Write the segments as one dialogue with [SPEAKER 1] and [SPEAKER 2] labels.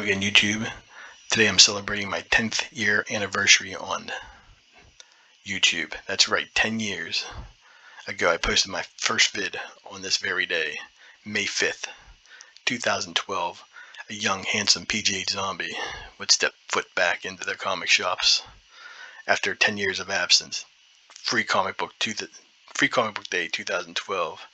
[SPEAKER 1] again, YouTube. Today I'm celebrating my 10th year anniversary on YouTube. That's right, 10 years ago I posted my first vid on this very day, May 5th, 2012. A young, handsome PGH zombie would step foot back into their comic shops after 10 years of absence. Free Comic Book Day 2012.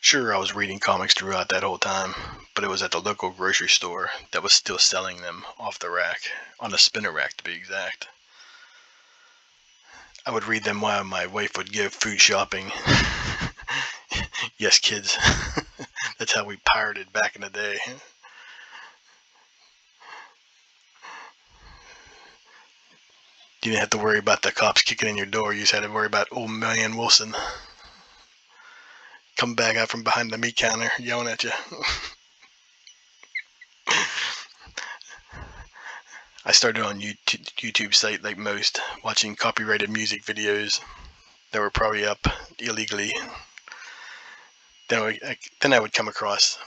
[SPEAKER 1] Sure, I was reading comics throughout that whole time, but it was at the local grocery store that was still selling them off the rack, on a spinner rack to be exact. I would read them while my wife would go food shopping. Yes, kids, that's how we pirated back in the day. You didn't have to worry about the cops kicking in your door. You just had to worry about old man Wilson coming back out from behind the meat counter yelling at you. I started on YouTube site like most, watching copyrighted music videos that were probably up illegally. Then I would come across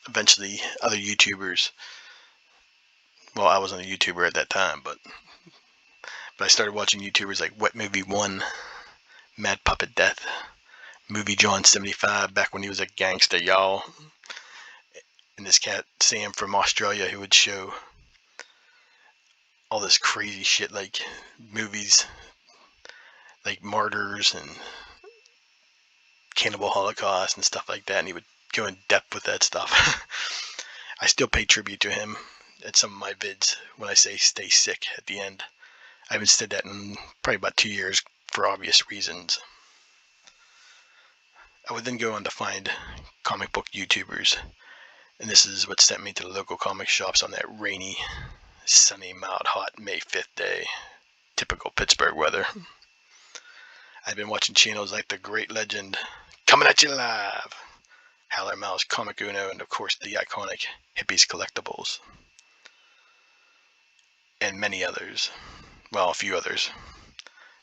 [SPEAKER 1] eventually other YouTubers. Well, I wasn't a YouTuber at that time, but I started watching YouTubers like Wet Movie 1, Mad Puppet Death, Movie John 75 back when he was a gangster, y'all. And this cat Sam from Australia who would show all this crazy shit like movies like Martyrs and Cannibal Holocaust and stuff like that, and he would go in depth with that stuff. I still pay tribute to him at some of my vids when I say stay sick at the end. I haven't said that in probably about 2 years for obvious reasons. I would then go on to find comic book YouTubers, and this is what sent me to the local comic shops on that rainy, sunny, mild, hot May 5th day. Typical Pittsburgh weather. I've been watching channels like The Great Legend, Coming at You Live, Howler Mouse, Comic Uno, and of course the iconic Hippies Collectibles. And many others. Well, a few others.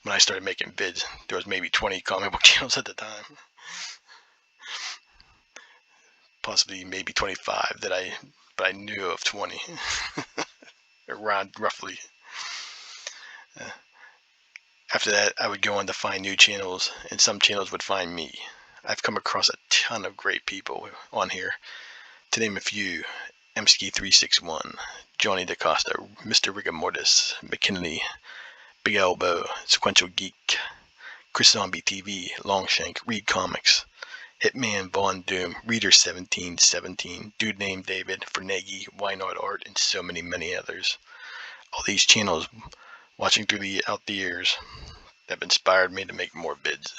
[SPEAKER 1] When I started making vids, there was maybe 20 comic book channels at the time. Possibly maybe 25 but I knew of 20. Around roughly. After that, I would go on to find new channels, and some channels would find me. I've come across a ton of great people on here. To name a few, Emsky361, Johnny DaCosta, Mr. Rigor Mortis, McKinley, Big Elbow, Sequential Geek, Chris Zombie TV, Longshank, Read Comics, Hitman, Von Doom, Reader 1717, Dude Named David, Fernegi, Why Not Art, and so many, many others. All these channels, watching through the years, have inspired me to make more vids.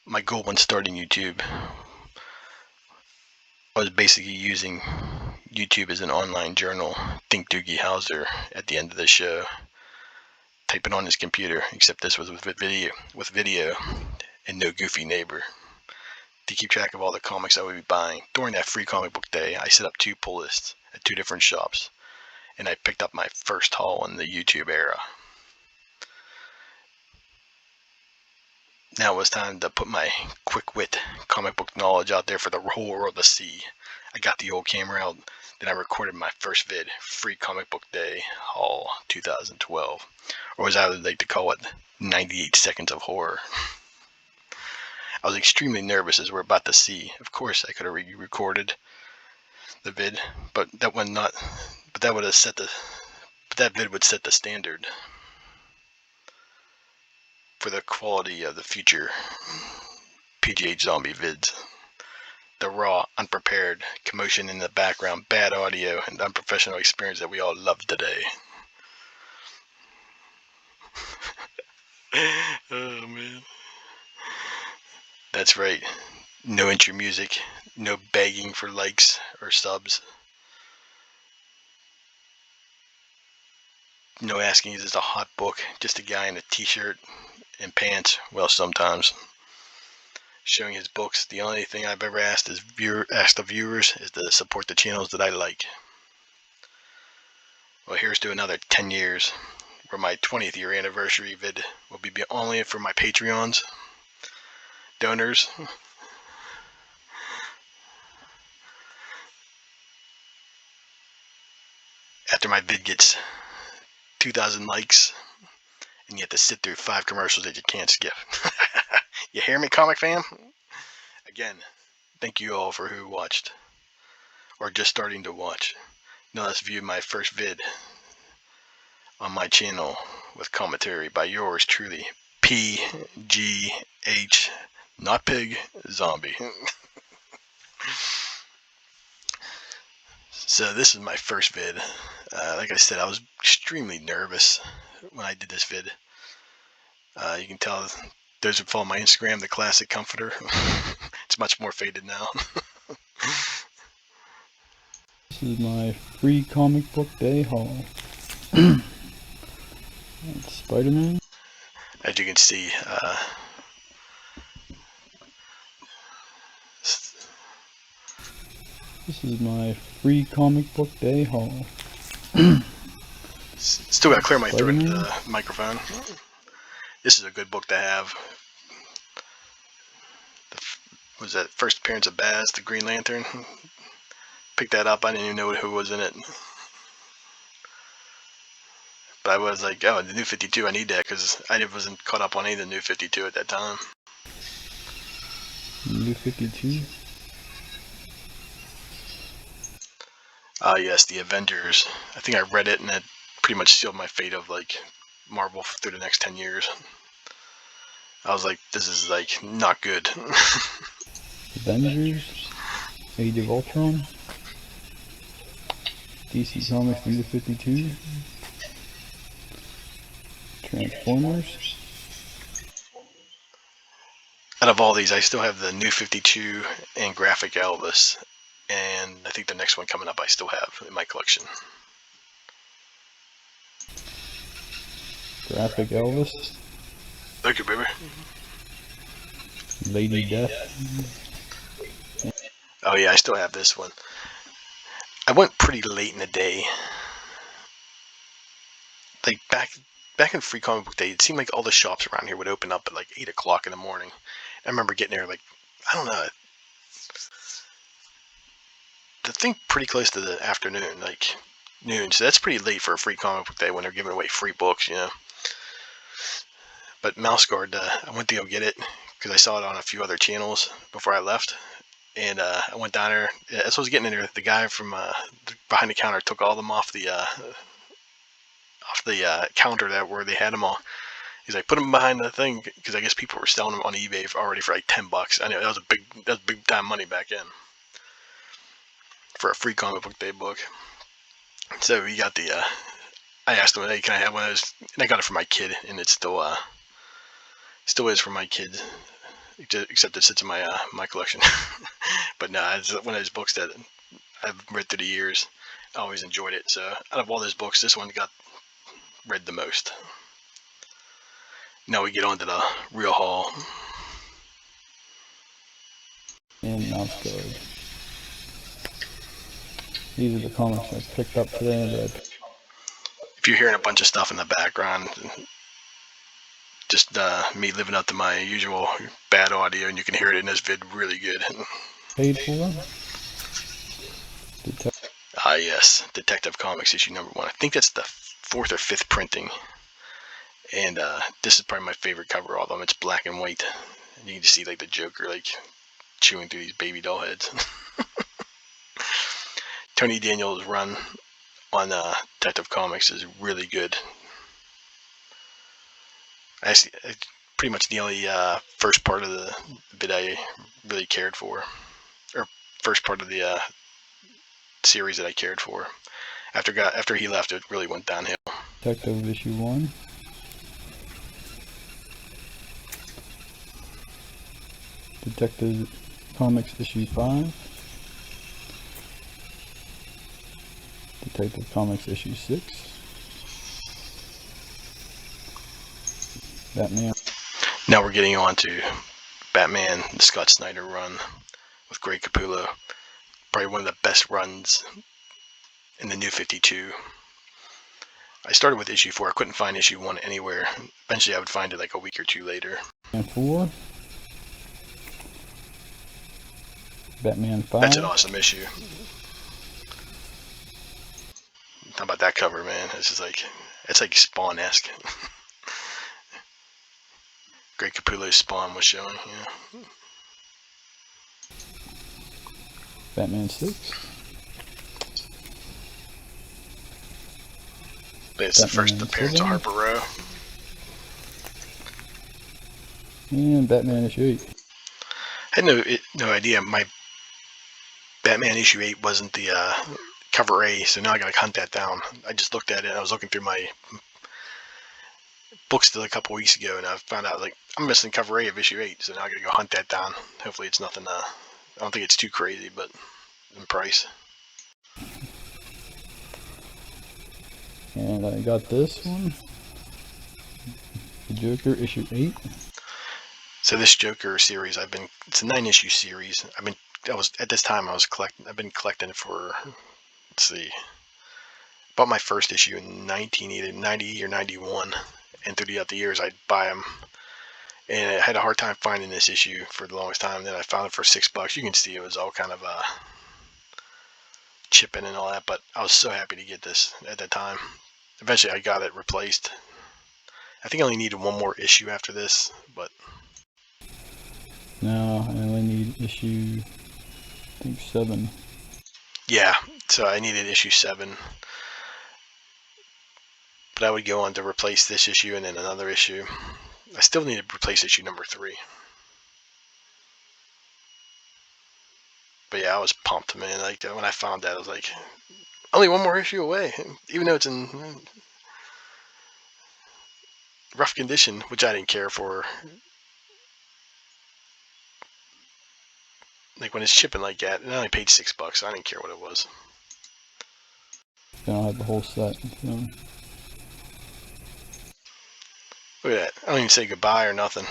[SPEAKER 1] My goal when starting YouTube was basically using YouTube as an online journal. Think Doogie Howser at the end of the show, typing on his computer, except this was with video and no goofy neighbor, to keep track of all the comics I would be buying. During that Free Comic Book Day, I set up 2 pull lists at 2 different shops, and I picked up my first haul in the YouTube era. Now it was time to put my quick wit comic book knowledge out there for the whole world to see. I got the old camera out, then I recorded my first vid, Free Comic Book Day Haul 2012, or as I would like to call it, 98 Seconds of Horror. I was extremely nervous, as we're about to see. Of course, I could have recorded the vid, but that vid would set the standard for the quality of the future PGH zombie vids. The raw, unprepared, commotion in the background, bad audio, and unprofessional experience that we all love today. Oh man. That's right. No intro music, no begging for likes or subs. No asking is this a hot book, just a guy in a t-shirt and pants, well, sometimes, showing his books. The only thing I've ever asked of viewers is to support the channels that I like. Well, here's to another 10 years, where my 20th year anniversary vid will be only for my Patreons, donors. after my vid gets 2,000 likes, and you have to sit through 5 commercials that you can't skip. You hear me, comic fam? Again, thank you all for who watched, or just starting to watch. Now let's view my first vid on my channel with commentary by yours truly, PGH, not pig, zombie. So this is my first vid. Like I said, I was extremely nervous when I did this vid. You can tell those who follow my Instagram, the classic comforter. It's much more faded now.
[SPEAKER 2] This is my free comic book day haul. Spider-Man.
[SPEAKER 1] As you can see,
[SPEAKER 2] This is my free comic book day haul.
[SPEAKER 1] still gotta clear my throat into the microphone. This is a good book to have. Was that first appearance of Baz, the Green Lantern? Picked that up. I didn't even know who was in it. But I was like, oh, the New 52, I need that because I wasn't caught up on any of the New 52 at that time.
[SPEAKER 2] New 52?
[SPEAKER 1] Yes, the Avengers. I think I read it and it pretty much sealed my fate of like Marvel through the next 10 years. I was like, this is like not good.
[SPEAKER 2] Avengers, Age of Ultron, DC Comics New 52, Transformers.
[SPEAKER 1] Out of all these, I still have the New 52 and Graphic Elvis, and I think the next one coming up I still have in my collection.
[SPEAKER 2] Graphic Elvis.
[SPEAKER 1] Thank you, baby.
[SPEAKER 2] Lady Death.
[SPEAKER 1] Oh yeah, I still have this one. I went pretty late in the day. Like back in Free Comic Book Day, it seemed like all the shops around here would open up at like 8 o'clock in the morning. I remember getting there like, I don't know, I think pretty close to the afternoon, like noon. So that's pretty late for a Free Comic Book Day when they're giving away free books, you know. But Mouse Guard, I went to go get it because I saw it on a few other channels before I left. And I went down there. As I was getting in there, the guy from behind the counter took all them off the counter where they had them all. He's like, put them behind the thing because I guess people were selling them on eBay already for like $10. I know that was big time money back then for a Free Comic Book Day book. So we got the. I asked him, hey, can I have one of those? And I got it for my kid, and it's still is for my kid, except it sits in my my collection. But no, it's one of those books that I've read through the years. I always enjoyed it. So out of all those books, this one got read the most. Now we get on to the real haul.
[SPEAKER 2] And Mouse Guard. These are the comics I picked up today and read.
[SPEAKER 1] If you're hearing a bunch of stuff in the background, just me living up to my usual bad audio, and you can hear it in this vid really good.
[SPEAKER 2] Paid for?
[SPEAKER 1] Yes, Detective Comics issue #1. I think that's the 4th or 5th printing. And this is probably my favorite cover of all of them. It's black and white. And you can just see like the Joker like chewing through these baby doll heads. Tony Daniel's run on Detective Comics is really good. Pretty much the only first part of the bit I really cared for, or first part of the series that I cared for. After he left, it really went downhill.
[SPEAKER 2] Detective issue 1. Detective Comics issue 5. Detective Comics issue 6. Batman.
[SPEAKER 1] Now we're getting on to Batman, the Scott Snyder run with Greg Capullo. Probably one of the best runs in the New 52. I started with issue 4. I couldn't find issue 1 anywhere. Eventually I would find it like a week or two later.
[SPEAKER 2] And 4. Batman 5.
[SPEAKER 1] That's an awesome issue. How about that cover, man? It's just like, it's like Spawn-esque. Great Capullo's Spawn was showing, yeah.
[SPEAKER 2] Batman 6.
[SPEAKER 1] But it's the first appearance of Harper Row.
[SPEAKER 2] And Batman issue 8.
[SPEAKER 1] I had no idea my Batman issue 8 wasn't the cover A, so now I gotta hunt that down. I just looked at it, and I was looking through my books still a couple weeks ago, and I found out like I'm missing cover A of issue 8, so now I gotta go hunt that down. Hopefully it's nothing, I don't think it's too crazy, but in price.
[SPEAKER 2] And I got this one, the Joker issue 8.
[SPEAKER 1] So this Joker series, it's a 9-issue series. I've been collecting it for, let's see, bought my first issue in either 90 or 91, and throughout the years I'd buy them, and I had a hard time finding this issue for the longest time. Then I found it for $6. You can see it was all kind of chipping and all that, but I was so happy to get this at that time. Eventually I got it replaced. I think I only needed one more issue after this, but
[SPEAKER 2] now I only need issue, I think, 7.
[SPEAKER 1] Yeah, so I needed issue 7. But I would go on to replace this issue and then another issue. I still need to replace issue number 3. But yeah, I was pumped, man. Like when I found that, I was like, only one more issue away, even though it's in rough condition, which I didn't care for. Like when it's shipping like that, and I only paid $6, so I didn't care what it was.
[SPEAKER 2] Then I'll have the whole set. So.
[SPEAKER 1] Look at that. I don't even say goodbye or nothing.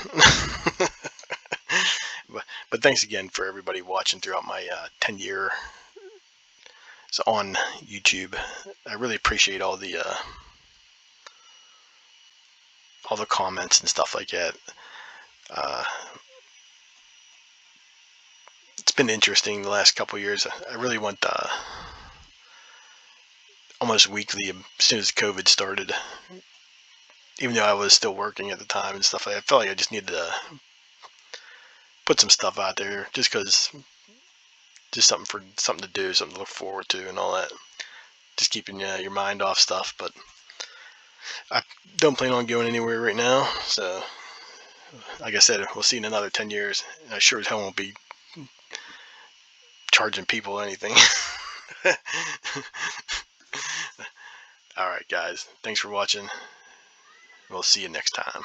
[SPEAKER 1] But thanks again for everybody watching throughout my 10-year on YouTube. I really appreciate all the comments and stuff like that. It's been interesting the last couple of years. I really went almost weekly as soon as COVID started. Even though I was still working at the time and stuff, I felt like I just needed to put some stuff out there, just something to do, something to look forward to, and all that. Just keeping your mind off stuff. But I don't plan on going anywhere right now. So, like I said, we'll see in another 10 years. And I sure as hell won't be charging people anything. All right, guys. Thanks for watching. We'll see you next time.